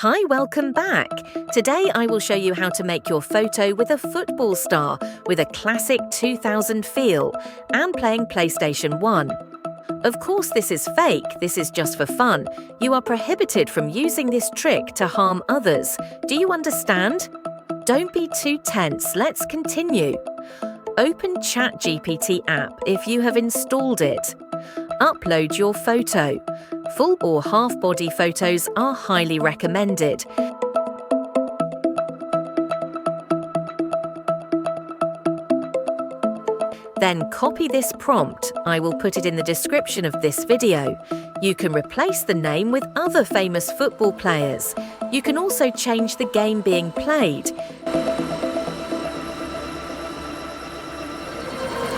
Hi, welcome back. Today I will show you how to make your photo with a football star with a classic 2000 feel and playing PlayStation 1. Of course this is fake, this is just for fun. You are prohibited from using this trick to harm others. Do you understand? Don't be too tense, let's continue. Open ChatGPT app if you have installed it. Upload your photo. Full or half-body photos are highly recommended. Then copy this prompt. I will put it in the description of this video. You can replace the name with other famous football players. You can also change the game being played.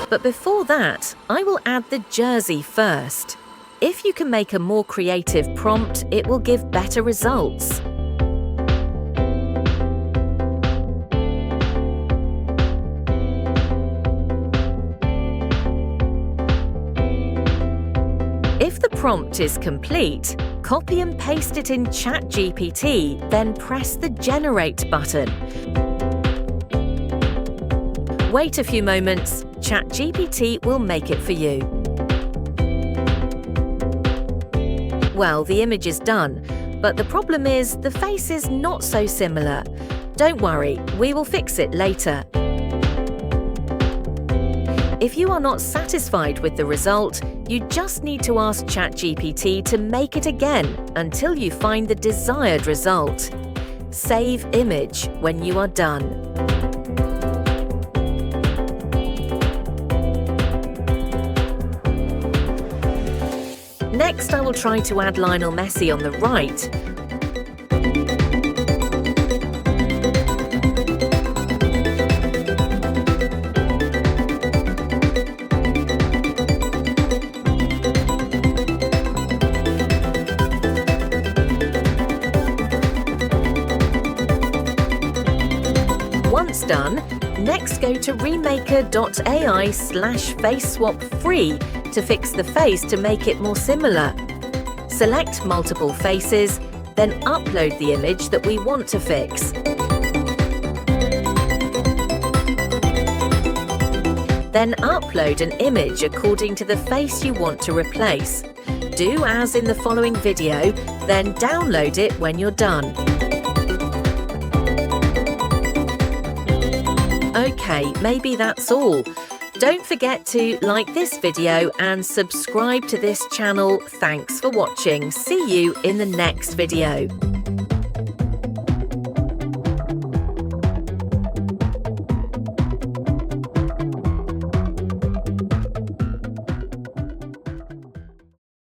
But before that, I will add the jersey first. If you can make a more creative prompt, it will give better results. If the prompt is complete, copy and paste it in ChatGPT, then press the Generate button. Wait a few moments, ChatGPT will make it for you. Well, the image is done, but the problem is the face is not so similar. Don't worry, we will fix it later. If you are not satisfied with the result, you just need to ask ChatGPT to make it again until you find the desired result. Save image when you are done. Next, I will try to add Leonel Messi on the right. Once done, next go to remaker.ai/face-swap-free to fix the face to make it more similar. Select multiple faces, then upload the image that we want to fix. Then upload an image according to the face you want to replace. Do as in the following video, then download it when you're done. Okay, maybe that's all. Don't forget to like this video and subscribe to this channel. Thanks for watching. See you in the next video.